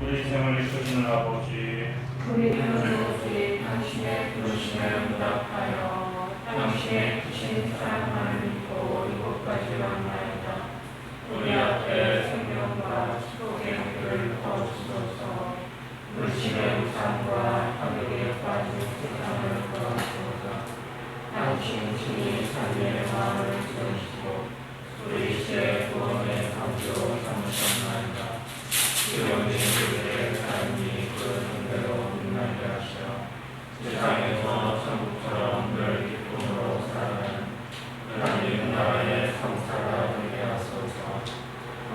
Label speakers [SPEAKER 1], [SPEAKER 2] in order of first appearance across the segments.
[SPEAKER 1] 우리 생을 이끄시는 아버지,
[SPEAKER 2] 우리는 오직 당신의 부르심에 응답하여 당신의 크신 사랑을 믿고 이곳까지 왔나이다. 우리 앞에 생명과 축복의 길을 거주소서. 물심의 우상과 하늘에 빠진 세상을 걸어주소서. 당신 친히 자기의 마음을 지으시고 우리 시의 구원의 강조로 삼으셨나이다. 지원의 그들의 삶이 그 상대로 빛나게 하시어 세상에서 천국처럼 늘 기쁨으로 살아가는 하나님 나라의 성사가 되게 하소서.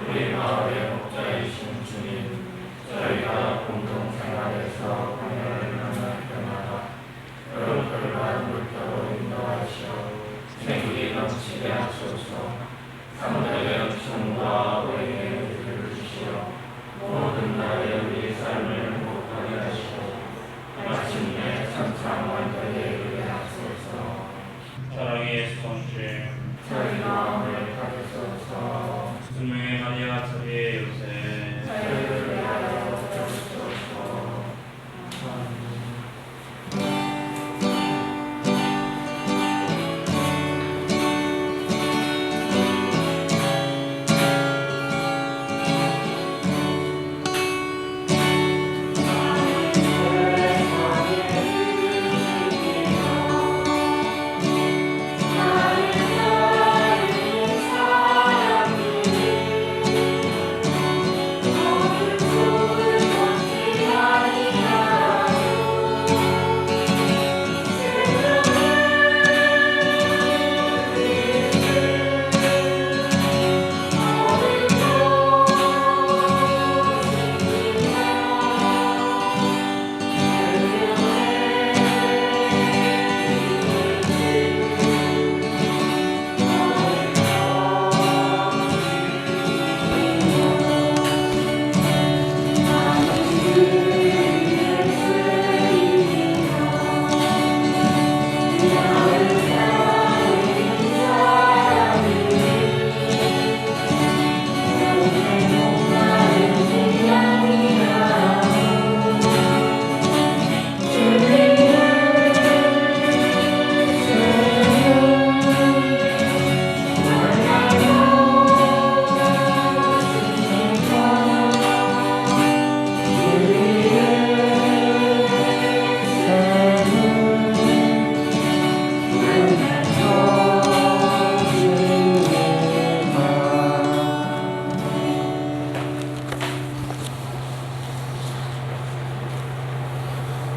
[SPEAKER 2] 우리 마을의 목자이신 주님, 저희가 공동생활에서 방해를 만날 때마다 그릇그릇한 물결로 인도하시어 생기 넘치게 하소서. 상대의 은총과 의의 은혜를 주시어 모든 날에 우리 삶을 행복하게 하시고 마침내 천상만대에 이르게 하소서.
[SPEAKER 1] 사랑의 예수 성실,
[SPEAKER 2] 저희 마음을 가르소서.
[SPEAKER 1] 분명히 마리아 자비의 요새,
[SPEAKER 2] 저희를 위하여 주소서.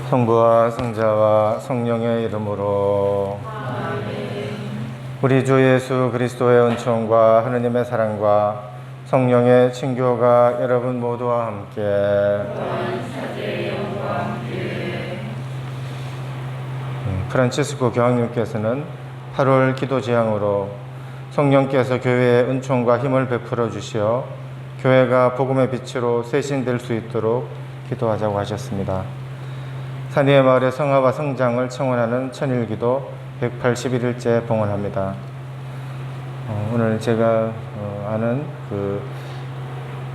[SPEAKER 3] 성부와 성자와 성령의 이름으로 우리 주 예수 그리스도의 은총과 하느님의 사랑과 성령의 친교가 여러분 모두와 함께 프란치스코 교황님께서는 8월 기도 제항으로 성령께서 교회에 은총과 힘을 베풀어 주시어 교회가 복음의 빛으로 쇄신될 수 있도록 기도하자고 하셨습니다. 산위의 마을의 성화와 성장을 청원하는 천일기도 181일째 봉헌합니다. 오늘 제가 아는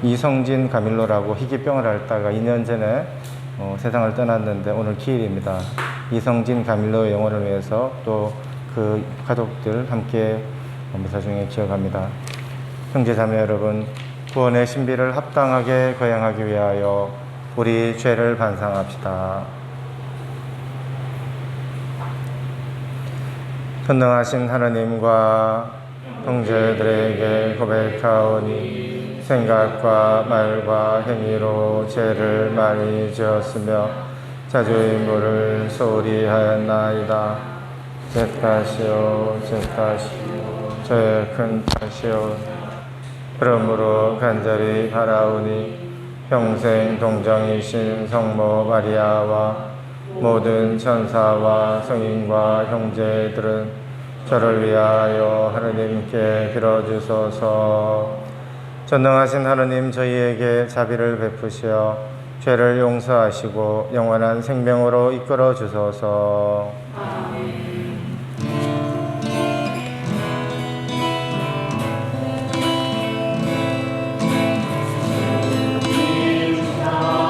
[SPEAKER 3] 이성진 가밀로라고 희귀병을 앓다가 2년 전에 세상을 떠났는데 오늘 기일입니다. 이성진 가밀로의 영혼을 위해서 또 그 가족들 함께 미사 중에 기억합니다. 형제자매 여러분, 구원의 신비를 합당하게 거행하기 위하여 우리 죄를 반성합시다. 전능하신 하나님과 형제들에게 고백하오니 생각과 말과 행위로 죄를 많이 지었으며 자주인물을 소홀히 하였나이다. 제 탓이요 제 탓이요 저의 큰 탓이요. 그러므로 간절히 바라오니 평생 동정이신 성모 마리아와 모든 천사와 성인과 형제들은 저를 위하여 하느님께 빌어주소서. 전능하신 하느님, 저희에게 자비를 베푸시어 죄를 용서하시고 영원한 생명으로 이끌어 주소서.
[SPEAKER 2] 아멘.
[SPEAKER 1] 주님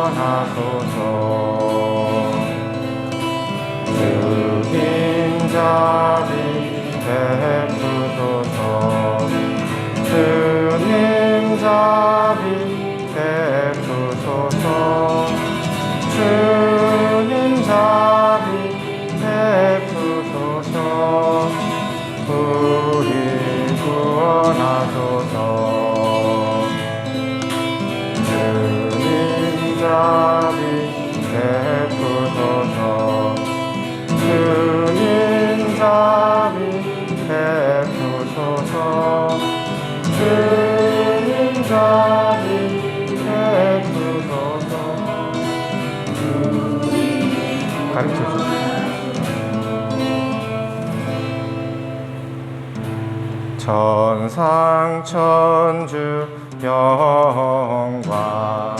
[SPEAKER 3] 구원하소서. 주님 자비 베푸소서. 주님 자비 베푸소서. 주님 자비 베푸소서. 우리 구원하소서. 주님 자비 베푸소서. 주님 자비 베푸소서. 주님 자비 베푸소서. 가르쳐주세요. 천상 천주 영광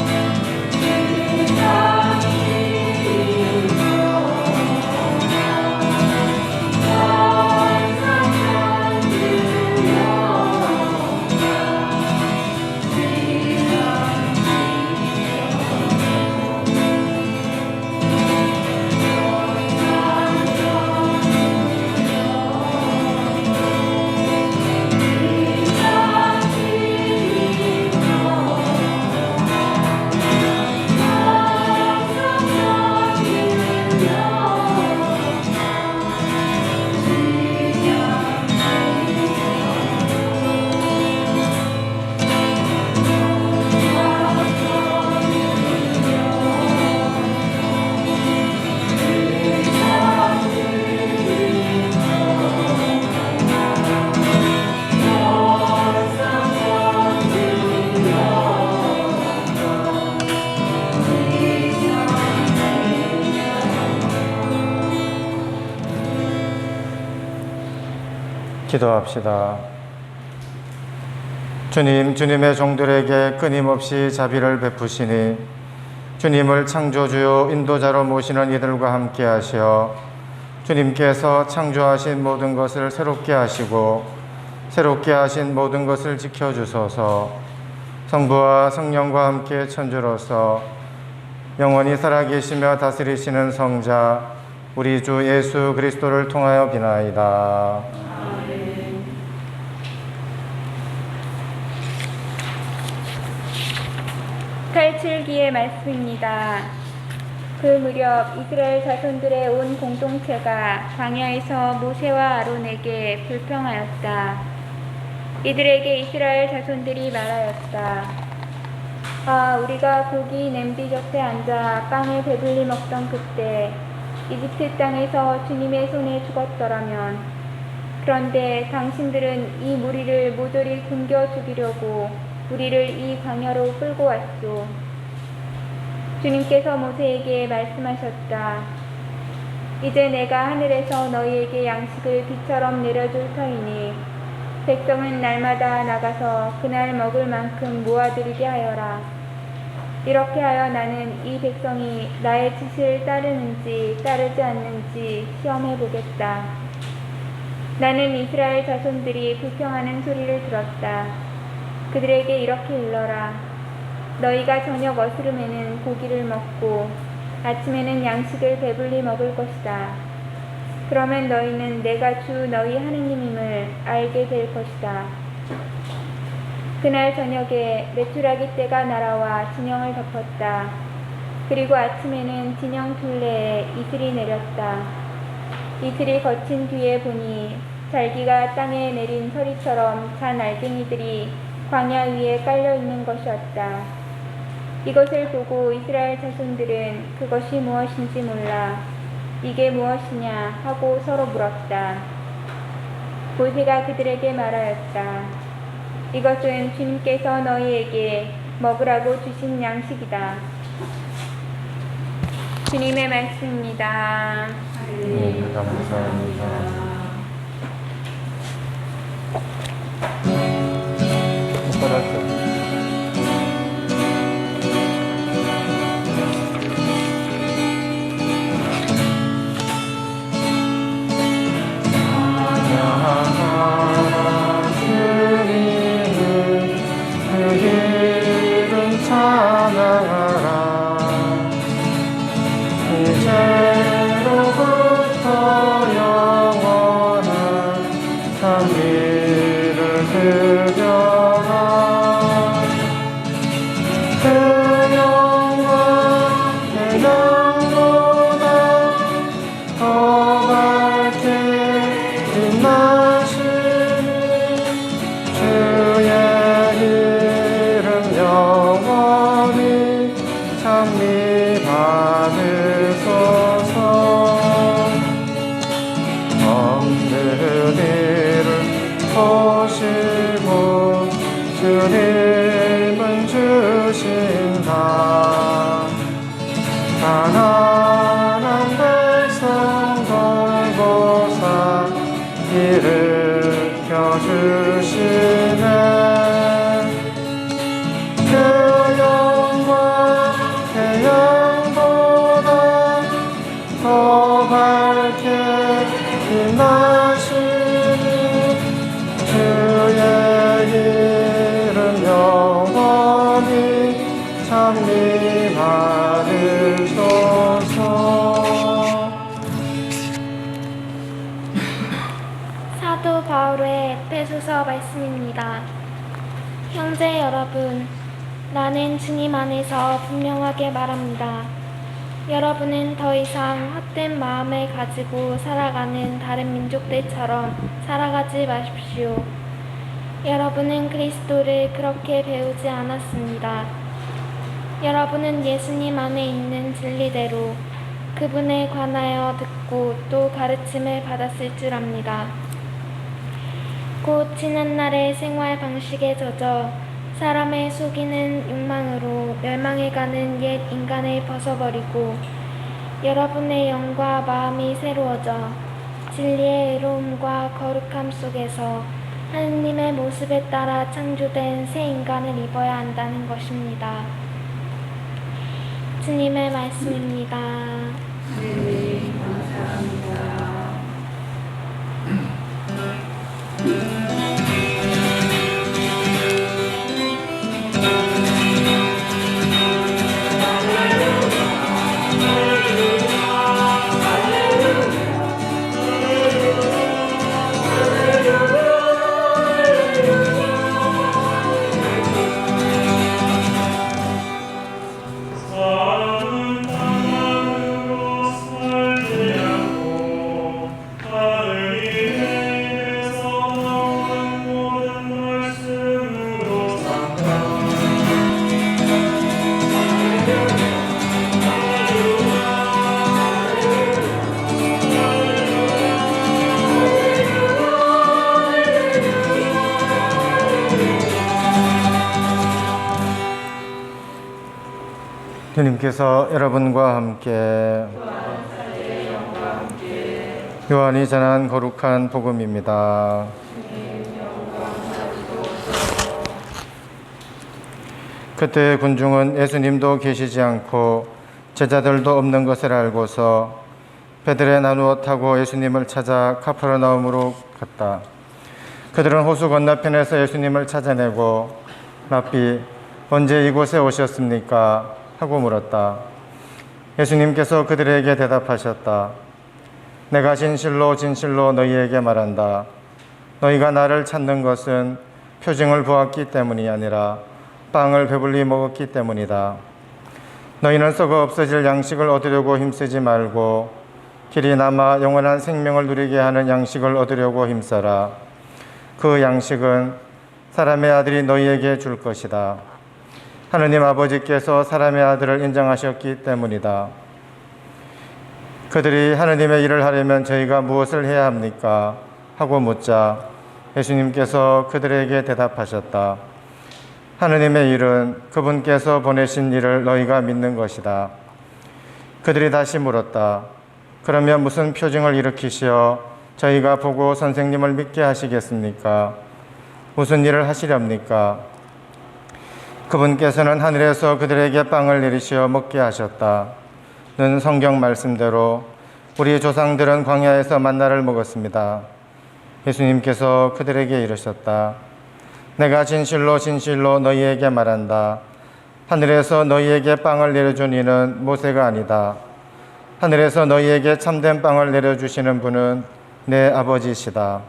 [SPEAKER 3] 기도합시다. 주님, 주님의 종들에게 끊임없이 자비를 베푸시니 주님을 창조주요 인도자로 모시는 이들과 함께 하시어 주님께서 창조하신 모든 것을 새롭게 하시고 새롭게 하신 모든 것을 지켜주소서. 성부와 성령과 함께 천주로서 영원히 살아계시며 다스리시는 성자 우리 주 예수 그리스도를 통하여 비나이다.
[SPEAKER 4] 탈출기의 말씀입니다. 그 무렵 이스라엘 자손들의 온 공동체가 광야에서 모세와 아론에게 불평하였다. 이들에게 이스라엘 자손들이 말하였다. 아, 우리가 고기 냄비 곁에 앉아 빵을 배불리 먹던 그때 이집트 땅에서 주님의 손에 죽었더라면, 그런데 당신들은 이 무리를 모조리 굶겨 죽이려고 우리를 이 광야로 끌고 왔소. 주님께서 모세에게 말씀하셨다. 이제 내가 하늘에서 너희에게 양식을 비처럼 내려줄 터이니 백성은 날마다 나가서 그날 먹을 만큼 모아들이게 하여라. 이렇게 하여 나는 이 백성이 나의 지시를 따르는지 따르지 않는지 시험해 보겠다. 나는 이스라엘 자손들이 불평하는 소리를 들었다. 그들에게 이렇게 일러라. 너희가 저녁 어스름에는 고기를 먹고 아침에는 양식을 배불리 먹을 것이다. 그러면 너희는 내가 주 너희 하느님임을 알게 될 것이다. 그날 저녁에 메추라기 떼가 날아와 진영을 덮었다. 그리고 아침에는 진영 둘레에 이슬이 내렸다. 이슬이 거친 뒤에 보니 잘기가 땅에 내린 서리처럼 잔 알갱이들이 광야 위에 깔려있는 것이었다. 이것을 보고 이스라엘 자손들은 그것이 무엇인지 몰라 이게 무엇이냐 하고 서로 물었다. 모세가 그들에게 말하였다. 이것은 주님께서 너희에게 먹으라고 주신 양식이다. 주님의 말씀입니다.
[SPEAKER 3] 감사합니다. 찬양하라. 더 밝게 빛나시니 주의 이름 영원히 찬미하리소서.
[SPEAKER 5] 사도 바울의 에페소서 말씀입니다. 형제 여러분, 나는 주님 안에서 분명하게 말합니다. 여러분은 더 이상 헛된 마음을 가지고 살아가는 다른 민족들처럼 살아가지 마십시오. 여러분은 그리스도를 그렇게 배우지 않았습니다. 여러분은 예수님 안에 있는 진리대로 그분에 관하여 듣고 또 가르침을 받았을 줄 압니다. 곧 지난날의 생활 방식에 젖어 사람을 속이는 욕망으로 멸망해가는 옛 인간을 벗어버리고 여러분의 영과 마음이 새로워져 진리의 의로움과 거룩함 속에서 하느님의 모습에 따라 창조된 새 인간을 입어야 한다는 것입니다. 주님의 말씀입니다.
[SPEAKER 2] 네, 감사합니다.
[SPEAKER 1] 사랑은 땅으로 살지 않고 하늘 위에서 나오는 모든 말씀으로 산다.
[SPEAKER 3] 주님께서 여러분과 함께 요한이 전한 거룩한 복음입니다. 그때 군중은 예수님도 계시지 않고 제자들도 없는 것을 알고서 배들에 나누어 타고 예수님을 찾아 카퍼르나움으로 갔다. 그들은 호수 건너편에서 예수님을 찾아내고 랍비, 언제 이곳에 오셨습니까? 하고 물었다. 예수님께서 그들에게 대답하셨다. 내가 진실로 진실로 너희에게 말한다. 너희가 나를 찾는 것은 표징을 보았기 때문이 아니라 빵을 배불리 먹었기 때문이다. 너희는 썩어 없어질 양식을 얻으려고 힘쓰지 말고 길이 남아 영원한 생명을 누리게 하는 양식을 얻으려고 힘써라. 그 양식은 사람의 아들이 너희에게 줄 것이다. 하느님 아버지께서 사람의 아들을 인정하셨기 때문이다. 그들이 하느님의 일을 하려면 저희가 무엇을 해야 합니까? 하고 묻자 예수님께서 그들에게 대답하셨다. 하느님의 일은 그분께서 보내신 일을 너희가 믿는 것이다. 그들이 다시 물었다. 그러면 무슨 표징을 일으키시어 저희가 보고 선생님을 믿게 하시겠습니까? 무슨 일을 하시렵니까? 그분께서는 하늘에서 그들에게 빵을 내리시어 먹게 하셨다. 는 성경 말씀대로 우리 조상들은 광야에서 만나를 먹었습니다. 예수님께서 그들에게 이르셨다. 내가 진실로 진실로 너희에게 말한다. 하늘에서 너희에게 빵을 내려준 이는 모세가 아니다. 하늘에서 너희에게 참된 빵을 내려주시는 분은 내 아버지시다.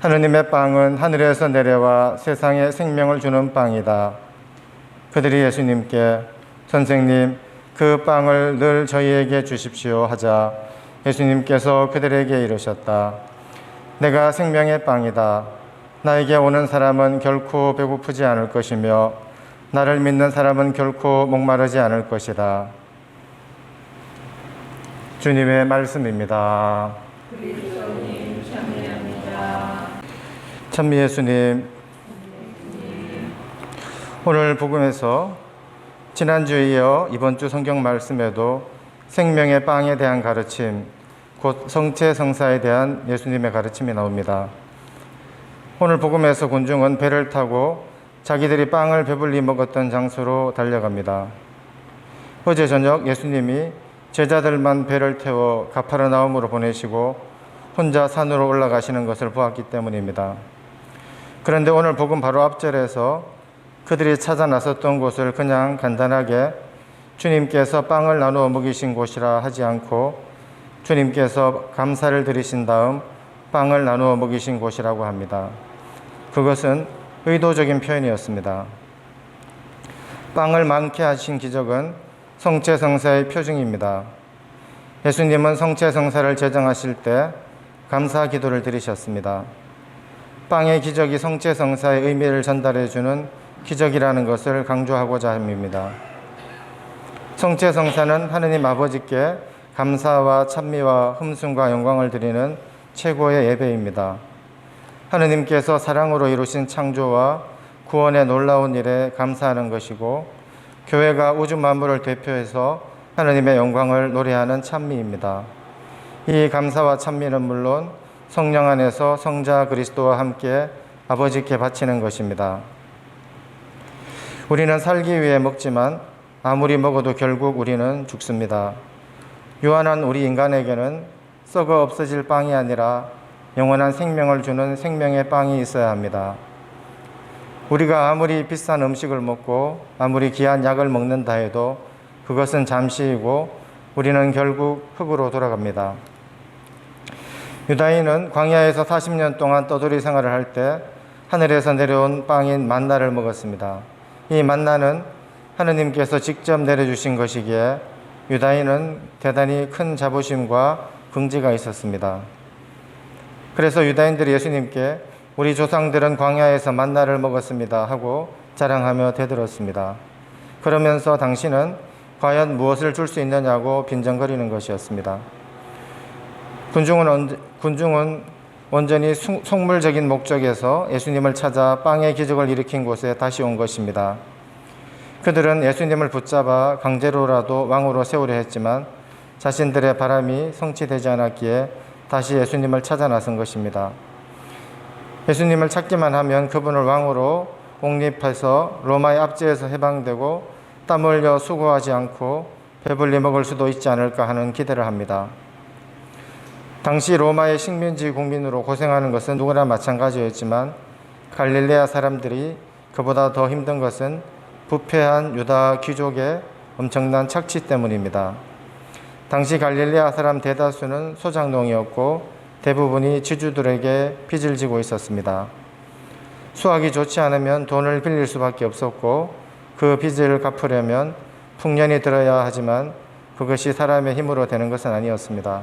[SPEAKER 3] 하느님의 빵은 하늘에서 내려와 세상에 생명을 주는 빵이다. 그들이 예수님께 선생님, 그 빵을 늘 저희에게 주십시오 하자 예수님께서 그들에게 이르셨다. 내가 생명의 빵이다. 나에게 오는 사람은 결코 배고프지 않을 것이며 나를 믿는 사람은 결코 목마르지 않을 것이다. 주님의 말씀입니다.
[SPEAKER 2] 그리스도님 찬미합니다.
[SPEAKER 3] 찬미 예수님, 오늘 복음에서 지난주에 이어 이번 주 성경 말씀에도 생명의 빵에 대한 가르침, 곧 성체 성사에 대한 예수님의 가르침이 나옵니다. 오늘 복음에서 군중은 배를 타고 자기들이 빵을 배불리 먹었던 장소로 달려갑니다. 어제 저녁 예수님이 제자들만 배를 태워 가파르나움으로 보내시고 혼자 산으로 올라가시는 것을 보았기 때문입니다. 그런데 오늘 복음 바로 앞절에서 그들이 찾아 나섰던 곳을 그냥 간단하게 주님께서 빵을 나누어 먹이신 곳이라 하지 않고 주님께서 감사를 드리신 다음 빵을 나누어 먹이신 곳이라고 합니다. 그것은 의도적인 표현이었습니다. 빵을 많게 하신 기적은 성체성사의 표징입니다. 예수님은 성체성사를 제정하실 때 감사 기도를 드리셨습니다. 빵의 기적이 성체성사의 의미를 전달해주는 기적이라는 것을 강조하고자 함입니다. 성체성사는 하느님 아버지께 감사와 찬미와 흠숭과 영광을 드리는 최고의 예배입니다. 하느님께서 사랑으로 이루신 창조와 구원의 놀라운 일에 감사하는 것이고 교회가 우주 만물을 대표해서 하느님의 영광을 노래하는 찬미입니다. 이 감사와 찬미는 물론 성령 안에서 성자 그리스도와 함께 아버지께 바치는 것입니다. 우리는 살기 위해 먹지만 아무리 먹어도 결국 우리는 죽습니다. 유한한 우리 인간에게는 썩어 없어질 빵이 아니라 영원한 생명을 주는 생명의 빵이 있어야 합니다. 우리가 아무리 비싼 음식을 먹고 아무리 귀한 약을 먹는다 해도 그것은 잠시이고 우리는 결국 흙으로 돌아갑니다. 유다인은 광야에서 40년 동안 떠돌이 생활을 할 때 하늘에서 내려온 빵인 만나를 먹었습니다. 이 만나는 하느님께서 직접 내려주신 것이기에 유다인은 대단히 큰 자부심과 긍지가 있었습니다. 그래서 유다인들이 예수님께 우리 조상들은 광야에서 만나를 먹었습니다 하고 자랑하며 대들었습니다. 그러면서 당신은 과연 무엇을 줄 수 있느냐고 빈정거리는 것이었습니다. 군중은 온전히 속물적인 목적에서 예수님을 찾아 빵의 기적을 일으킨 곳에 다시 온 것입니다. 그들은 예수님을 붙잡아 강제로라도 왕으로 세우려 했지만 자신들의 바람이 성취되지 않았기에 다시 예수님을 찾아 나선 것입니다. 예수님을 찾기만 하면 그분을 왕으로 옹립해서 로마의 압제에서 해방되고 땀 흘려 수고하지 않고 배불리 먹을 수도 있지 않을까 하는 기대를 합니다. 당시 로마의 식민지 국민으로 고생하는 것은 누구나 마찬가지였지만 갈릴레아 사람들이 그보다 더 힘든 것은 부패한 유다 귀족의 엄청난 착취 때문입니다. 당시 갈릴레아 사람 대다수는 소작농이었고 대부분이 지주들에게 빚을 지고 있었습니다. 수확이 좋지 않으면 돈을 빌릴 수밖에 없었고 그 빚을 갚으려면 풍년이 들어야 하지만 그것이 사람의 힘으로 되는 것은 아니었습니다.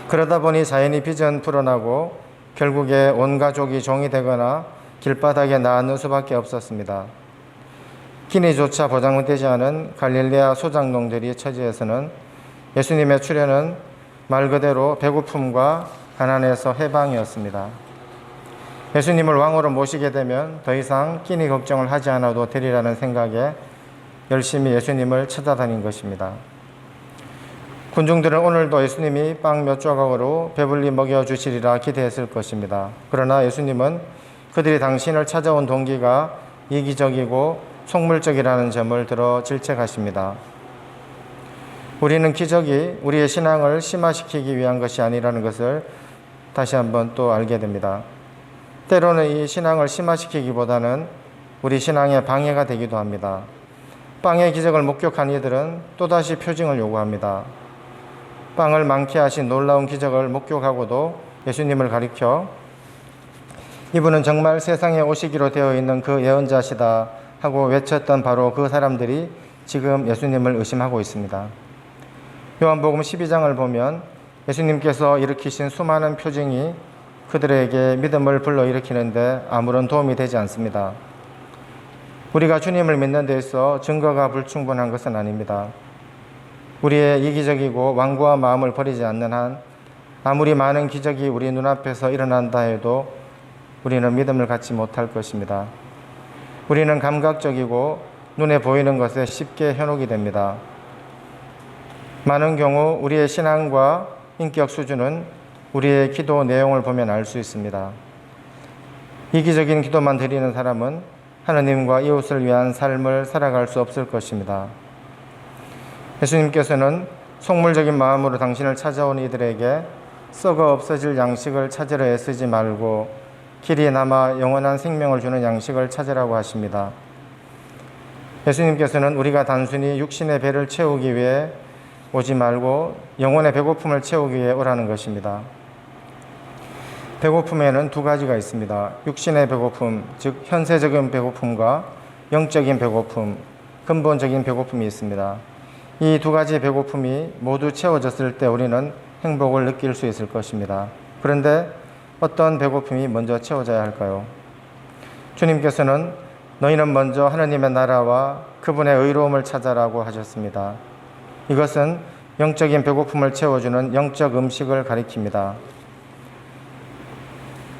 [SPEAKER 3] 그러다 보니 자연히 빚은 불어나고 결국에 온 가족이 종이 되거나 길바닥에 나앉는 수밖에 없었습니다. 끼니조차 보장되지 않은 갈릴레아 소작농들의 처지에서는 예수님의 출현은 말 그대로 배고픔과 가난에서 해방이었습니다. 예수님을 왕으로 모시게 되면 더 이상 끼니 걱정을 하지 않아도 되리라는 생각에 열심히 예수님을 찾아다닌 것입니다. 군중들은 오늘도 예수님이 빵 몇 조각으로 배불리 먹여주시리라 기대했을 것입니다. 그러나 예수님은 그들이 당신을 찾아온 동기가 이기적이고 속물적이라는 점을 들어 질책하십니다. 우리는 기적이 우리의 신앙을 심화시키기 위한 것이 아니라는 것을 다시 한번 또 알게 됩니다. 때로는 이 신앙을 심화시키기보다는 우리 신앙에 방해가 되기도 합니다. 빵의 기적을 목격한 이들은 또다시 표징을 요구합니다. 빵을 많게 하신 놀라운 기적을 목격하고도 예수님을 가리켜 이분은 정말 세상에 오시기로 되어 있는 그 예언자시다 하고 외쳤던 바로 그 사람들이 지금 예수님을 의심하고 있습니다. 요한복음 12장을 보면 예수님께서 일으키신 수많은 표징이 그들에게 믿음을 불러일으키는데 아무런 도움이 되지 않습니다. 우리가 주님을 믿는 데 있어 증거가 불충분한 것은 아닙니다. 우리의 이기적이고 완고한 마음을 버리지 않는 한 아무리 많은 기적이 우리 눈앞에서 일어난다 해도 우리는 믿음을 갖지 못할 것입니다. 우리는 감각적이고 눈에 보이는 것에 쉽게 현혹이 됩니다. 많은 경우 우리의 신앙과 인격 수준은 우리의 기도 내용을 보면 알 수 있습니다. 이기적인 기도만 드리는 사람은 하느님과 이웃을 위한 삶을 살아갈 수 없을 것입니다. 예수님께서는 속물적인 마음으로 당신을 찾아온 이들에게 썩어 없어질 양식을 찾으려 애쓰지 말고 길이 남아 영원한 생명을 주는 양식을 찾으라고 하십니다. 예수님께서는 우리가 단순히 육신의 배를 채우기 위해 오지 말고 영혼의 배고픔을 채우기 위해 오라는 것입니다. 배고픔에는 두 가지가 있습니다. 육신의 배고픔, 즉 현세적인 배고픔과 영적인 배고픔, 근본적인 배고픔이 있습니다. 이 두 가지 배고픔이 모두 채워졌을 때 우리는 행복을 느낄 수 있을 것입니다. 그런데 어떤 배고픔이 먼저 채워져야 할까요? 주님께서는 너희는 먼저 하느님의 나라와 그분의 의로움을 찾아라고 하셨습니다. 이것은 영적인 배고픔을 채워주는 영적 음식을 가리킵니다.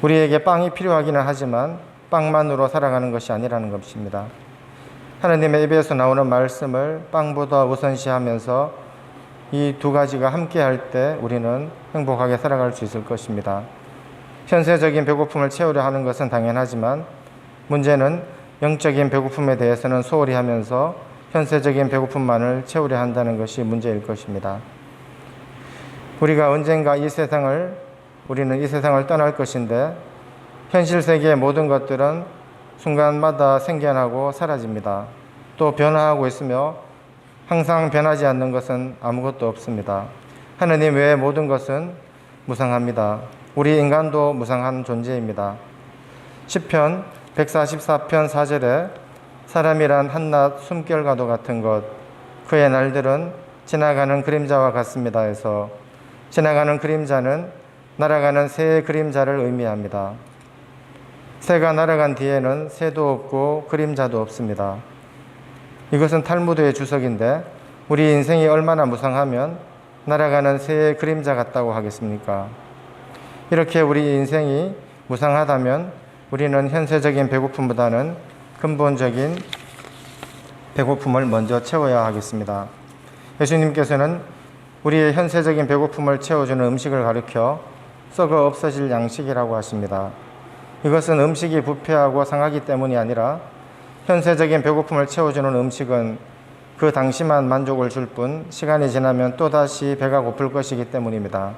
[SPEAKER 3] 우리에게 빵이 필요하기는 하지만 빵만으로 살아가는 것이 아니라는 것입니다. 하느님의 입에서 나오는 말씀을 빵보다 우선시하면서 이 두 가지가 함께 할 때 우리는 행복하게 살아갈 수 있을 것입니다. 현세적인 배고픔을 채우려 하는 것은 당연하지만 문제는 영적인 배고픔에 대해서는 소홀히 하면서 현세적인 배고픔만을 채우려 한다는 것이 문제일 것입니다. 우리가 언젠가 우리는 이 세상을 떠날 것인데 현실 세계의 모든 것들은 순간마다 생겨나고 사라집니다. 또 변화하고 있으며 항상 변하지 않는 것은 아무것도 없습니다. 하느님 외의 모든 것은 무상합니다. 우리 인간도 무상한 존재입니다. 시편 144편 4절에 사람이란 한낱 숨결과도 같은 것, 그의 날들은 지나가는 그림자와 같습니다 해서 지나가는 그림자는 날아가는 새의 그림자를 의미합니다. 새가 날아간 뒤에는 새도 없고 그림자도 없습니다. 이것은 탈무드의 주석인데 우리 인생이 얼마나 무상하면 날아가는 새의 그림자 같다고 하겠습니까? 이렇게 우리 인생이 무상하다면 우리는 현세적인 배고픔보다는 근본적인 배고픔을 먼저 채워야 하겠습니다. 예수님께서는 우리의 현세적인 배고픔을 채워주는 음식을 가리켜 썩어 없어질 양식이라고 하십니다. 이것은 음식이 부패하고 상하기 때문이 아니라 현세적인 배고픔을 채워주는 음식은 그 당시만 만족을 줄 뿐 시간이 지나면 또다시 배가 고플 것이기 때문입니다.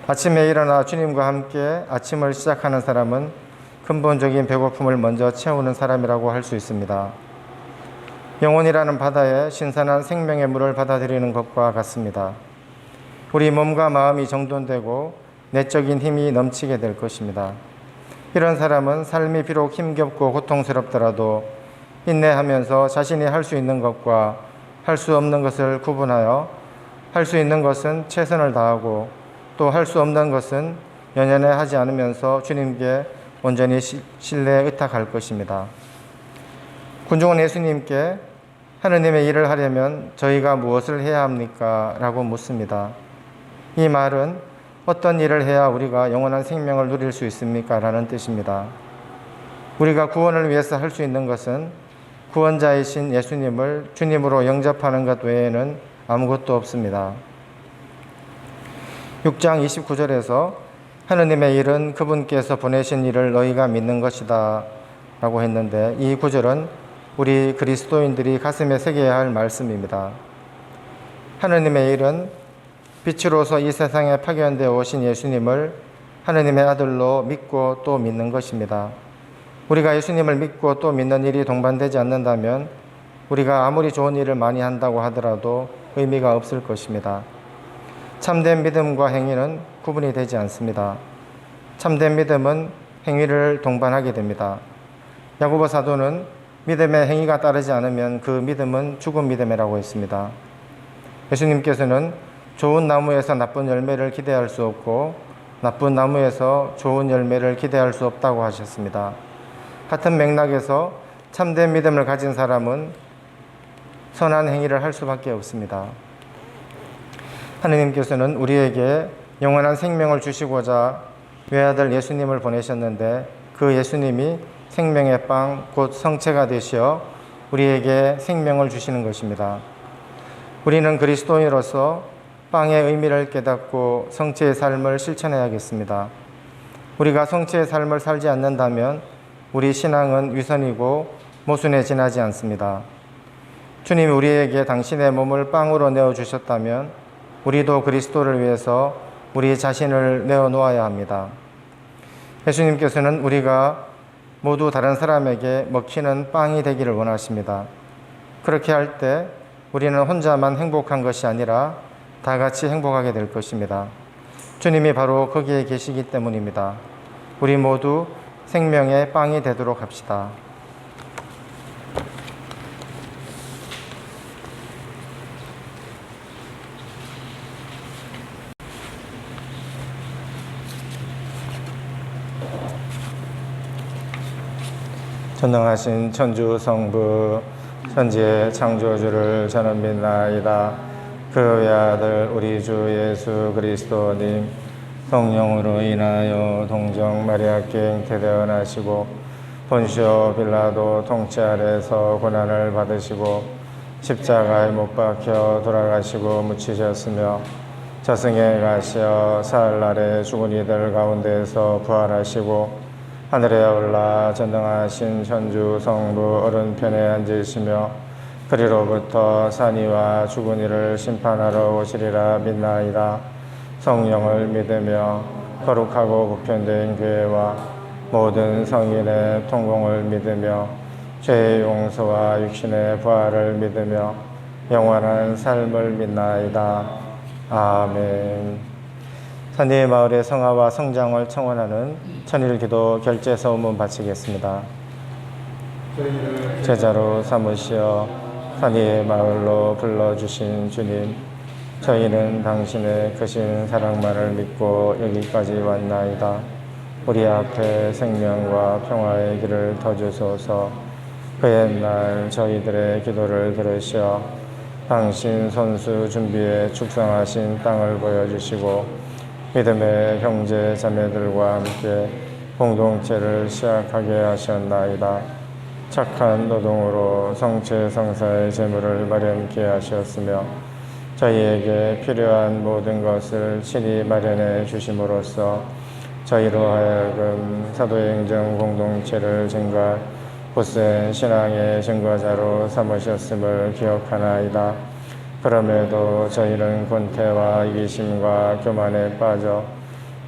[SPEAKER 3] 아침에 일어나 주님과 함께 아침을 시작하는 사람은 근본적인 배고픔을 먼저 채우는 사람이라고 할 수 있습니다. 영혼이라는 바다에 신선한 생명의 물을 받아들이는 것과 같습니다. 우리 몸과 마음이 정돈되고 내적인 힘이 넘치게 될 것입니다. 이런 사람은 삶이 비록 힘겹고 고통스럽더라도 인내하면서 자신이 할 수 있는 것과 할 수 없는 것을 구분하여 할 수 있는 것은 최선을 다하고 또 할 수 없는 것은 연연해 하지 않으면서 주님께 온전히 신뢰에 의탁할 것입니다. 군중은 예수님께 하느님의 일을 하려면 저희가 무엇을 해야 합니까? 라고 묻습니다. 이 말은 어떤 일을 해야 우리가 영원한 생명을 누릴 수 있습니까? 라는 뜻입니다. 우리가 구원을 위해서 할 수 있는 것은 구원자이신 예수님을 주님으로 영접하는 것 외에는 아무것도 없습니다. 6장 29절에서 하느님의 일은 그분께서 보내신 일을 너희가 믿는 것이다 라고 했는데 이 구절은 우리 그리스도인들이 가슴에 새겨야 할 말씀입니다. 하느님의 일은 빛으로서 이 세상에 파견되어 오신 예수님을 하느님의 아들로 믿고 또 믿는 것입니다. 우리가 예수님을 믿고 또 믿는 일이 동반되지 않는다면 우리가 아무리 좋은 일을 많이 한다고 하더라도 의미가 없을 것입니다. 참된 믿음과 행위는 구분이 되지 않습니다. 참된 믿음은 행위를 동반하게 됩니다. 야고보 사도는 믿음의 행위가 따르지 않으면 그 믿음은 죽은 믿음이라고 했습니다. 예수님께서는 좋은 나무에서 나쁜 열매를 기대할 수 없고 나쁜 나무에서 좋은 열매를 기대할 수 없다고 하셨습니다. 같은 맥락에서 참된 믿음을 가진 사람은 선한 행위를 할 수밖에 없습니다. 하느님께서는 우리에게 영원한 생명을 주시고자 외아들 예수님을 보내셨는데 그 예수님이 생명의 빵, 곧 성체가 되시어 우리에게 생명을 주시는 것입니다. 우리는 그리스도인으로서 빵의 의미를 깨닫고 성체의 삶을 실천해야겠습니다. 우리가 성체의 삶을 살지 않는다면 우리 신앙은 위선이고 모순에 지나지 않습니다. 주님이 우리에게 당신의 몸을 빵으로 내어주셨다면 우리도 그리스도를 위해서 우리 자신을 내어놓아야 합니다. 예수님께서는 우리가 모두 다른 사람에게 먹히는 빵이 되기를 원하십니다. 그렇게 할 때 우리는 혼자만 행복한 것이 아니라 다 같이 행복하게 될 것입니다. 주님이 바로 거기에 계시기 때문입니다. 우리 모두 생명의 빵이 되도록 합시다. 전능하신 천주 성부 천지의 창조주를 저는 믿나이다. 그 외아들 우리 주 예수 그리스도님 성령으로 인하여 동정 마리아께 잉태되어 나시고 본시오 빌라도 통치 아래서 고난을 받으시고 십자가에 못 박혀 돌아가시고 묻히셨으며 저승에 가시어 사흘날에 죽은 이들 가운데에서 부활하시고 하늘에 올라 전능하신 천주 성부 오른편에 앉으시며 그리로부터 산이와 죽은 이를 심판하러 오시리라 믿나이다. 성령을 믿으며 거룩하고 보편된 교회와 모든 성인의 통공을 믿으며 죄의 용서와 육신의 부활을 믿으며 영원한 삶을 믿나이다. 아멘. 산리의 마을의 성화와 성장을 청원하는 천일기도 결제서문 바치겠습니다. 제자로 삼으시어 산리의 마을로 불러주신 주님, 저희는 당신의 크신 사랑만을 믿고 여기까지 왔나이다. 우리 앞에 생명과 평화의 길을 터주소서. 그 옛날 저희들의 기도를 들으시어 당신 손수 준비에 축성하신 땅을 보여주시고 믿음의 형제 자매들과 함께 공동체를 시작하게 하셨나이다. 착한 노동으로 성체 성사의 재물을 마련케 하셨으며 저희에게 필요한 모든 것을 친히 마련해 주심으로써 저희로 하여금 사도행정 공동체를 증거할 굳센 신앙의 증거자로 삼으셨음을 기억하나이다. 그럼에도 저희는 권태와 이기심과 교만에 빠져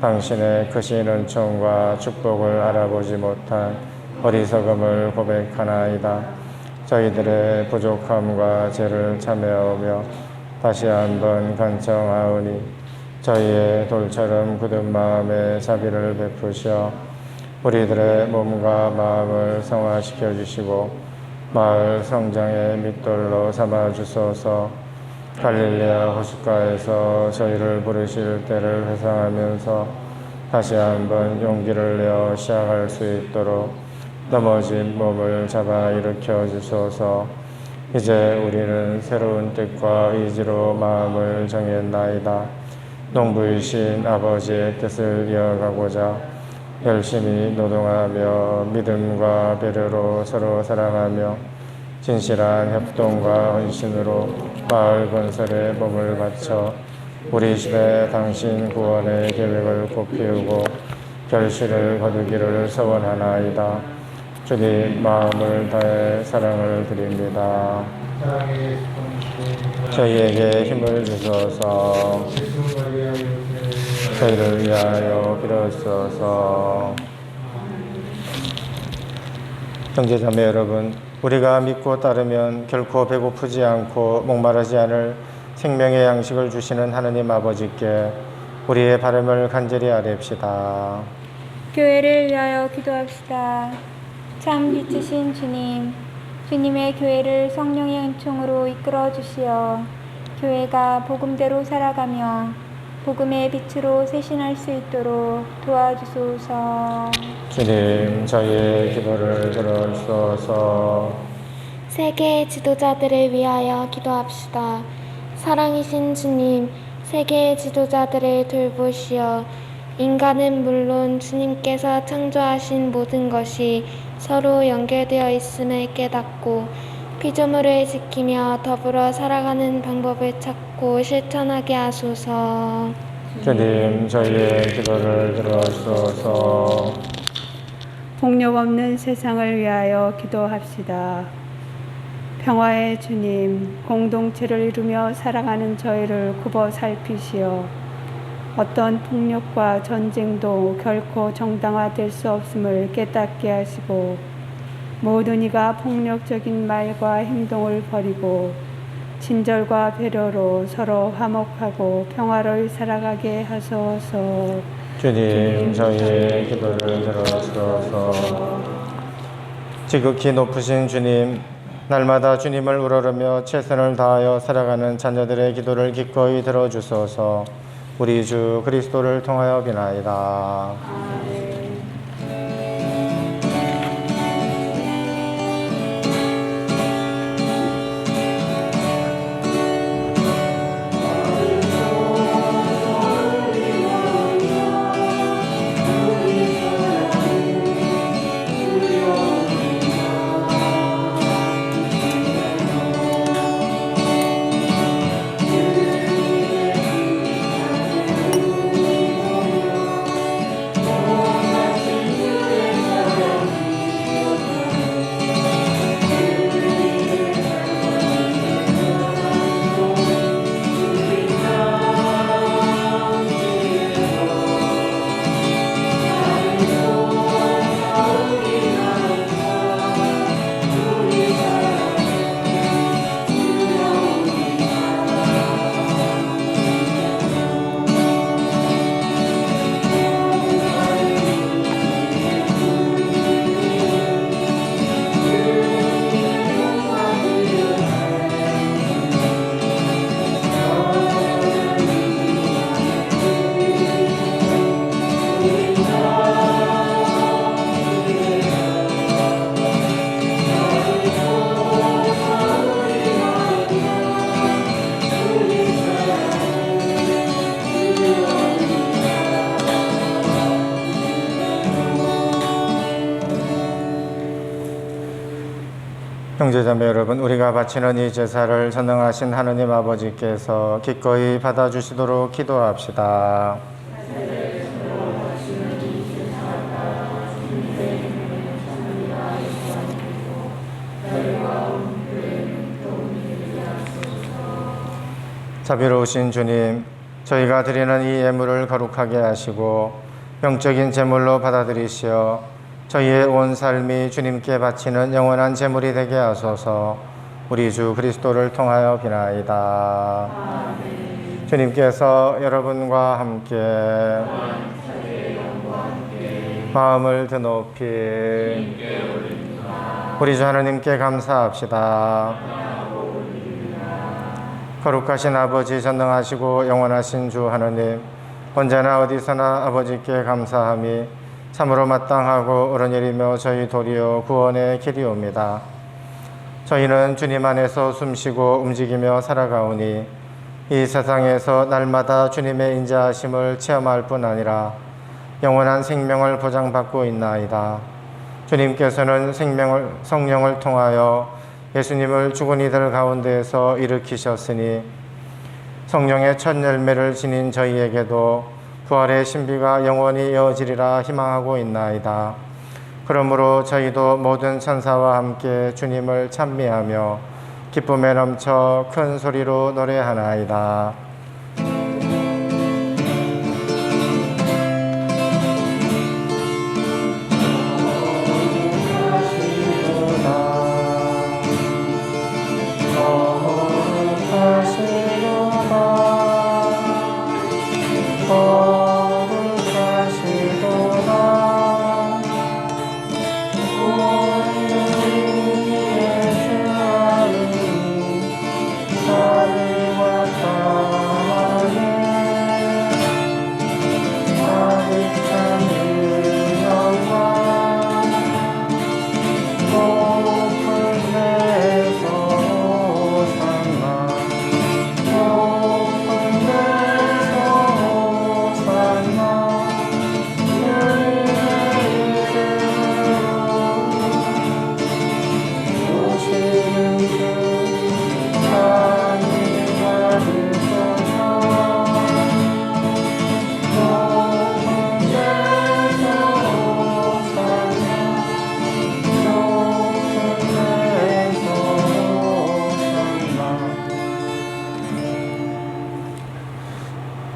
[SPEAKER 3] 당신의 크신 은총과 축복을 알아보지 못한 어리석음을 고백하나이다. 저희들의 부족함과 죄를 참여하며 다시 한번 간청하오니 저희의 돌처럼 굳은 마음에 자비를 베푸시어 우리들의 몸과 마음을 성화시켜 주시고 마을 성장의 밑돌로 삼아 주소서. 갈릴레아 호숫가에서 저희를 부르실 때를 회상하면서 다시 한번 용기를 내어 시작할 수 있도록 넘어진 몸을 잡아 일으켜 주소서. 이제 우리는 새로운 뜻과 의지로 마음을 정했나이다. 농부이신 아버지의 뜻을 이어가고자 열심히 노동하며 믿음과 배려로 서로 사랑하며 진실한 협동과 헌신으로 마을 건설에 몸을 바쳐 우리 시대 당신 구원의 계획을 꽃피우고 결실을 거두기를 소원하나이다. 주님 마음을 다해 사랑을 드립니다. 저희에게 힘을 주셔서 저희를 위하여 빌어주소서. 형제자매 여러분, 우리가 믿고 따르면 결코 배고프지 않고 목마르지 않을 생명의 양식을 주시는 하느님 아버지께 우리의 바람을 간절히 아뢰옵시다.
[SPEAKER 4] 교회를 위하여 기도합시다. 참 빛이신 주님, 주님의 교회를 성령의 은총으로 이끌어 주시어 교회가 복음대로 살아가며 복음의 빛으로 쇄신할 수 있도록 도와주소서.
[SPEAKER 3] 주님, 저희의 기도를 들어주소서.
[SPEAKER 5] 세계의 지도자들을 위하여 기도합시다. 사랑이신 주님, 세계의 지도자들을 돌보시어 인간은 물론 주님께서 창조하신 모든 것이 서로 연결되어 있음을 깨닫고 피조물을 지키며 더불어 살아가는 방법을 찾고 실천하게 하소서.
[SPEAKER 3] 주님, 저희의 기도를 들어주소서.
[SPEAKER 2] 폭력 없는 세상을 위하여 기도합시다. 평화의 주님, 공동체를 이루며 살아가는 저희를 굽어 살피시어 어떤 폭력과 전쟁도 결코 정당화될 수 없음을 깨닫게 하시고 모든 이가 폭력적인 말과 행동을 버리고 친절과 배려로 서로 화목하고 평화를 살아가게 하소서.
[SPEAKER 3] 주님, 저희의 기도를 들어주소서. 지극히 높으신 주님, 날마다 주님을 우러르며 최선을 다하여 살아가는 자녀들의 기도를 기꺼이 들어주소서. 우리 주 그리스도를 통하여 비나이다. 형제자매 여러분, 우리가 바치는 이 제사를 전능하신 하느님 아버지께서 기꺼이 받아주시도록 기도합시다. 자비로우신 주님, 저희가 드리는 이 예물을 거룩하게 하시고 영적인 제물로 받아들이시어 저희의 온 삶이 주님께 바치는 영원한 제물이 되게 하소서. 우리 주 그리스도를 통하여 비나이다. 아멘. 주님께서 여러분과 함께 마음을 드높이 우리 주 하나님께 감사합시다. 거룩하신 아버지, 전능하시고 영원하신 주 하나님, 언제나 어디서나 아버지께 감사함이 참으로 마땅하고 옳은 일이며 저희 도리어 구원의 길이옵니다. 저희는 주님 안에서 숨쉬고 움직이며 살아가오니 이 세상에서 날마다 주님의 인자하심을 체험할 뿐 아니라 영원한 생명을 보장받고 있나이다. 주님께서는 성령을 통하여 예수님을 죽은 이들 가운데에서 일으키셨으니 성령의 첫 열매를 지닌 저희에게도 부활의 신비가 영원히 이어지리라 희망하고 있나이다. 그러므로 저희도 모든 천사와 함께 주님을 찬미하며 기쁨에 넘쳐 큰 소리로 노래하나이다.
[SPEAKER 6] 하늘과 땅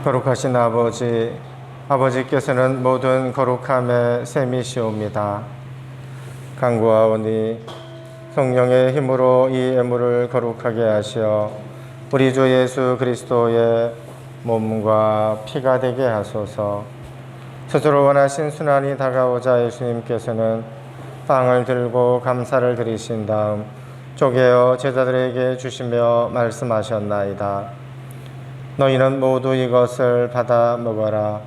[SPEAKER 3] 거룩하신 아버지, 아버지께서는 모든 거룩함의 셈이시옵니다. 간구하오니 성령의 힘으로 이 예물을 거룩하게 하시어 우리 주 예수 그리스도의 몸과 피가 되게 하소서. 스스로 원하신 순환이 다가오자 예수님께서는 빵을 들고 감사를 드리신 다음 쪼개어 제자들에게 주시며 말씀하셨나이다. 너희는 모두 이것을 받아 먹어라.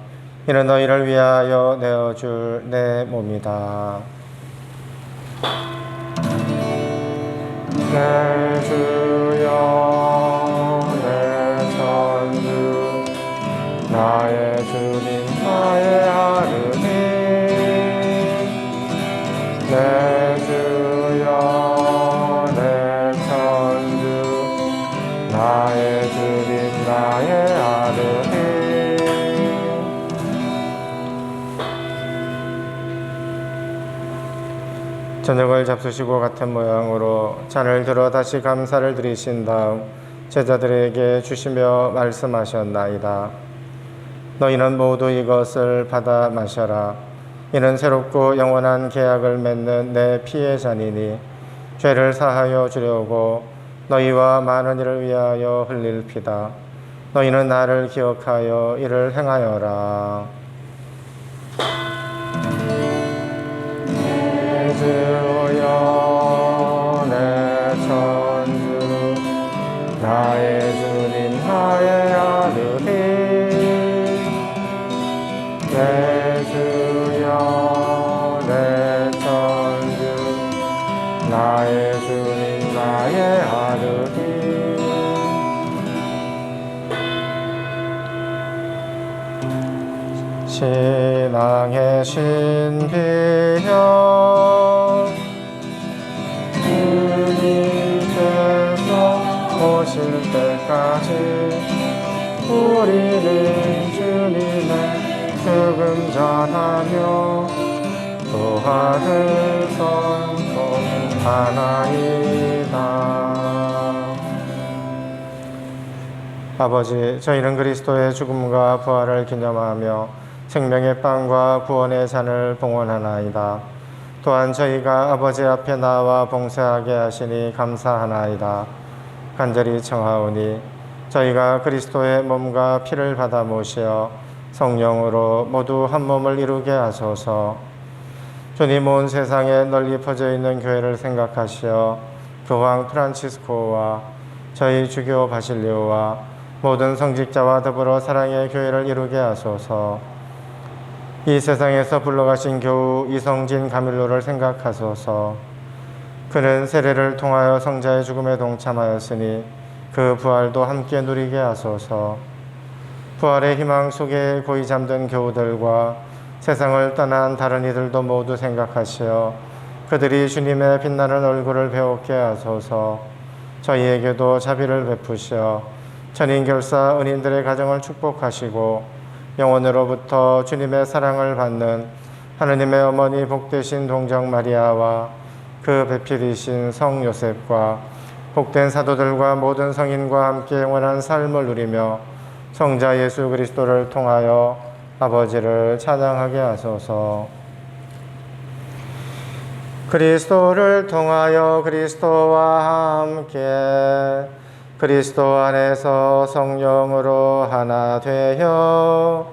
[SPEAKER 3] 이는 너희를 위하여 내어줄 내 몸이다. 내 주여 내 천주 나의 주님 나의 하느님 내 주여 내 천주 나의 주님 나의 하느님. 저녁을 잡수시고 같은 모양으로 잔을 들어 다시 감사를 드리신 다음 제자들에게 주시며 말씀하셨나이다. 너희는 모두 이것을 받아 마셔라. 이는 새롭고 영원한 계약을 맺는 내 피의 잔이니 죄를 사하여 주려고 너희와 많은 이를 위하여 흘릴 피다. 너희는 나를 기억하여 이를 행하여라. 내 주여 내 천주 나의 주님 나의 하느님 내 주여 내 천주 나의 주님 나의 하느님. 신앙의 신비여 주님께서 오실 때까지 우리는 주님의 죽음 전하며 부활을 선포하나이다. 아버지, 저희는 그리스도의 죽음과 부활을 기념하며 생명의 빵과 구원의 잔을 봉헌하나이다. 또한 저희가 아버지 앞에 나와 봉사하게 하시니 감사하나이다. 간절히 청하오니 저희가 그리스도의 몸과 피를 받아 모시어 성령으로 모두 한 몸을 이루게 하소서. 주님 온 세상에 널리 퍼져 있는 교회를 생각하시어 교황 프란치스코와 저희 주교 바실리오와 모든 성직자와 더불어 사랑의 교회를 이루게 하소서. 이 세상에서 불러가신 교우 이성진 가밀로를 생각하소서. 그는 세례를 통하여 성자의 죽음에 동참하였으니 그 부활도 함께 누리게 하소서. 부활의 희망 속에 고이 잠든 교우들과 세상을 떠난 다른 이들도 모두 생각하시어 그들이 주님의 빛나는 얼굴을 배우게 하소서. 저희에게도 자비를 베푸시어 천인결사 은인들의 가정을 축복하시고 영원으로부터 주님의 사랑을 받는 하느님의 어머니 복되신 동정 마리아와 그 배필이신 성 요셉과 복된 사도들과 모든 성인과 함께 영원한 삶을 누리며 성자 예수 그리스도를 통하여 아버지를 찬양하게 하소서. 그리스도를 통하여 그리스도와 함께 그리스도 안에서 성령으로 하나 되어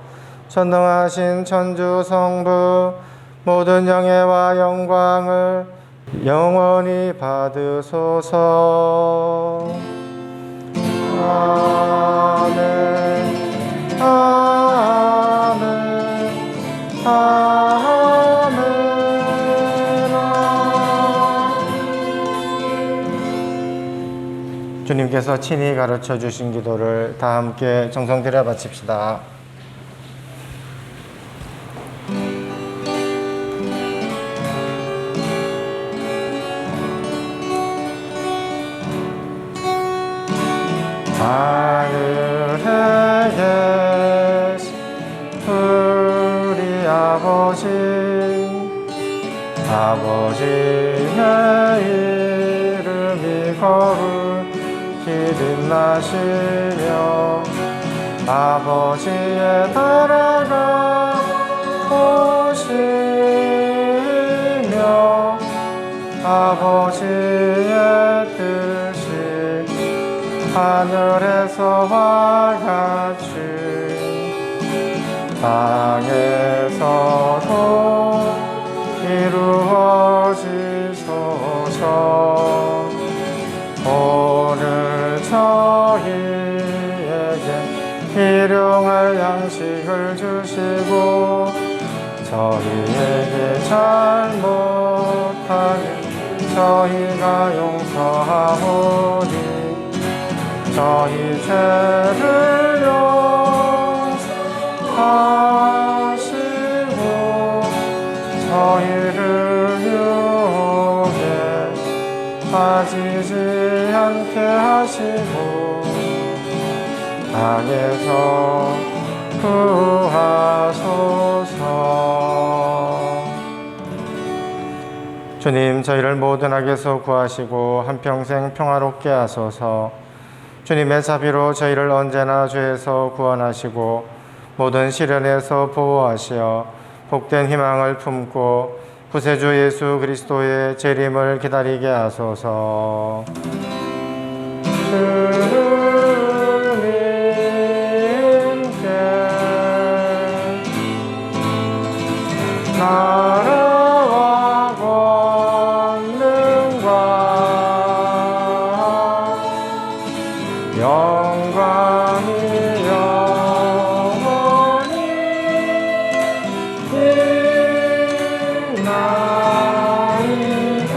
[SPEAKER 3] 전능하신 천주 성부 모든 영예와 영광을 영원히 받으소서. 아멘. 아멘. 아멘. 주님께서 친히 가르쳐 주신 기도를 다 함께 정성 들여 바칩시다. 하늘에 계신 우리 아버지, 아버지의 이름이 거룩히 빛나시며 아버지의 나라가 오시며 아버지의 뜻이 하늘에서와 같이 땅에서도 이루어지소서. 오늘 저희에게 일용할 양식을 주시고 저희에게 잘못하면 저희가 용서하오니 저희 죄를 용서하시고 저희를 유혹에 빠지지 않게 하시고 악에서 구하소서. 주님, 저희를 모든 악에서 구하시고 한평생 평화롭게 하소서. 주님의 자비로 저희를 언제나 죄에서 구원하시고 모든 시련에서 보호하시어 복된 희망을 품고 구세주 예수 그리스도의 재림을 기다리게 하소서. 주님께 나라와 권능과 영광이 영원히 있나이다.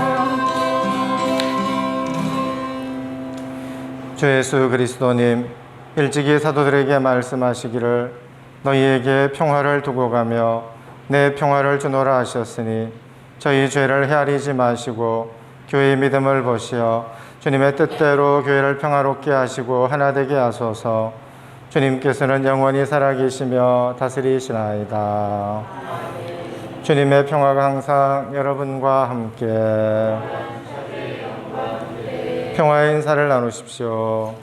[SPEAKER 3] 주 예수 그리스도님, 일찍이 사도들에게 말씀하시기를 너희에게 평화를 두고 가며 내 평화를 주노라 하셨으니 저희 죄를 헤아리지 마시고 교회의 믿음을 보시어 주님의 뜻대로 교회를 평화롭게 하시고 하나 되게 하소서. 주님께서는 영원히 살아계시며 다스리시나이다. 주님의 평화가 항상 여러분과 함께 평화의 인사를 나누십시오.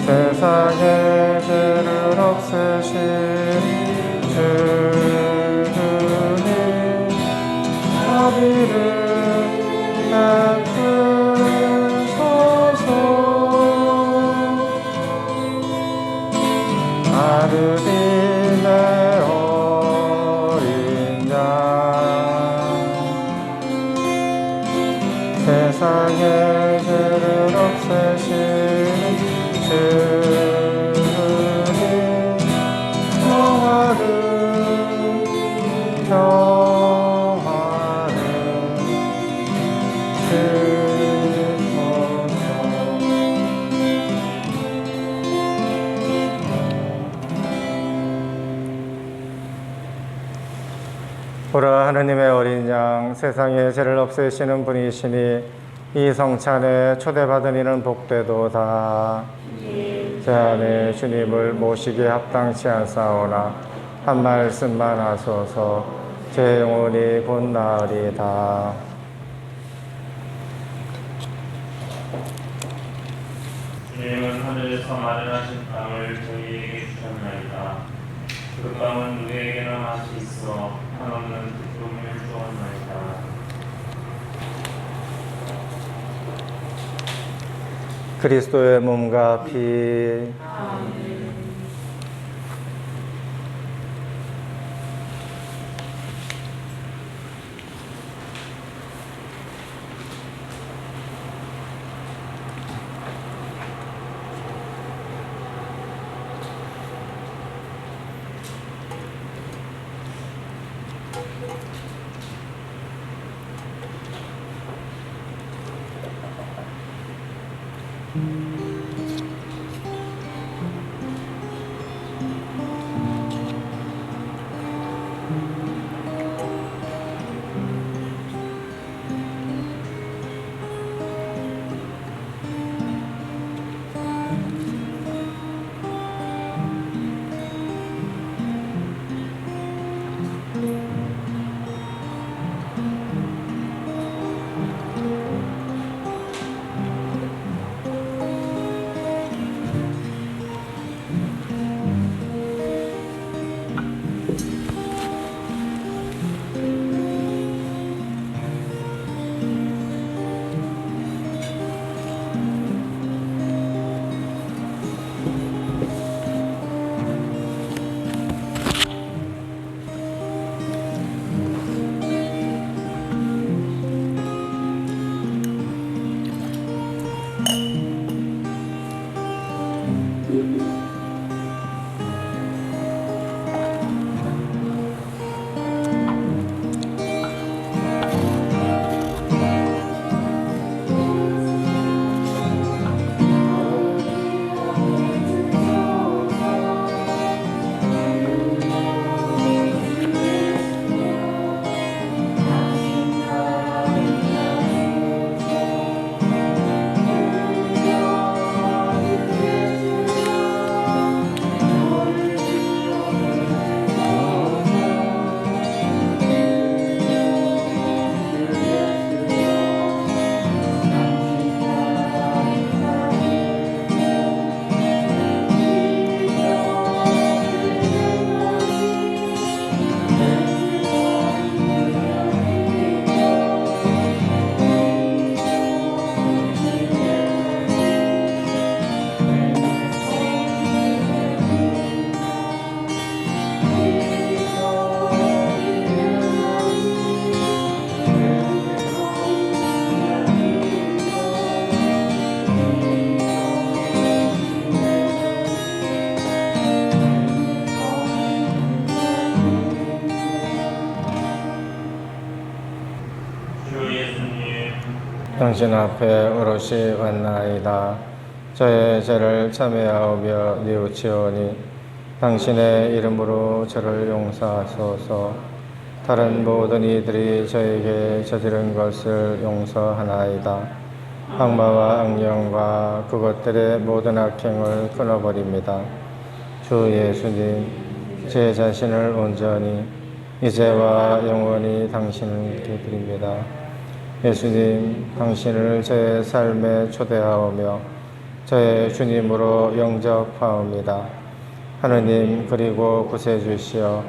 [SPEAKER 3] 세상의 죄를 없애신 주님, 자비를 베푸소서. 아르비네 어린 양, 세상의 죄를 없애신 주님, 평화를 보라, 하느님의 어린 양, 세상의 죄를 없애시는 분이시니 이 성찬에 초대받은 이는 복되도다. 제 안에 주님을 모시기에 합당치 않사오나 한 말씀만 하소서. 제 영혼이 곧 나으리다.
[SPEAKER 1] 주님은 하늘에서 마련하신 빵을 저희에게 주셨나이다. 그 빵은 누구에게나 맛이 있어 한없는 기쁨을 주었나이다.
[SPEAKER 3] 그리스도의 몸과 피 당신 앞에 오롯이 왔나이다. 저의 죄를 참회하오며 뉘우치오니 당신의 이름으로 저를 용서하소서. 다른 모든 이들이 저에게 저지른 것을 용서하나이다. 악마와 악령과 그것들의 모든 악행을 끊어버립니다. 주 예수님, 제 자신을 온전히 이제와 영원히 당신께 드립니다. 예수님, 당신을 제 삶에 초대하오며 저의 주님으로 영접하옵니다. 하느님, 그리고 구세주시여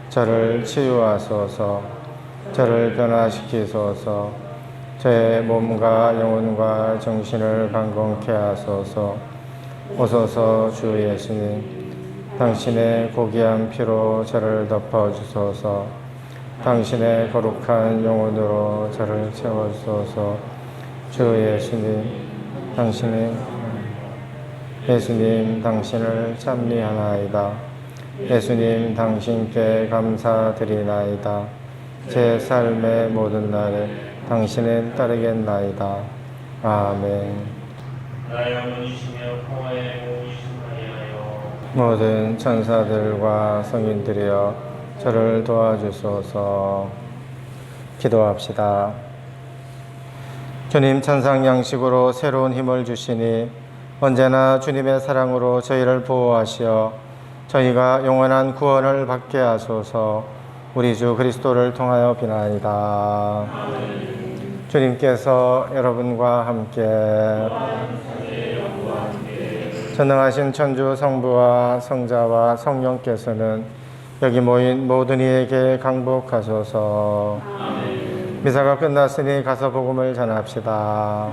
[SPEAKER 3] 저를 치유하소서. 저를 변화시키소서. 저의 몸과 영혼과 정신을 강건케 하소서. 오소서 주 예수님, 당신의 고귀한 피로 저를 덮어주소서. 당신의 거룩한 영혼으로 저를 채워주소서. 주 예수님, 당신을 찬미하나이다. 예수님, 당신께 감사드리나이다. 제 삶의 모든 날에 당신을 따르겠나이다. 아멘.
[SPEAKER 1] 나의 어머니시며 평화의 모이신 마리아여,
[SPEAKER 3] 모든 천사들과 성인들이여 저를 도와주소서. 기도합시다. 주님, 천상 양식으로 새로운 힘을 주시니 언제나 주님의 사랑으로 저희를 보호하시어 저희가 영원한 구원을 받게 하소서. 우리 주 그리스도를 통하여 비나이다. 주님께서 여러분과 함께 전능하신 천주 성부와 성자와 성령께서는 여기 모인 모든 이에게 강복하소서. 미사가 끝났으니 가서 복음을 전합시다.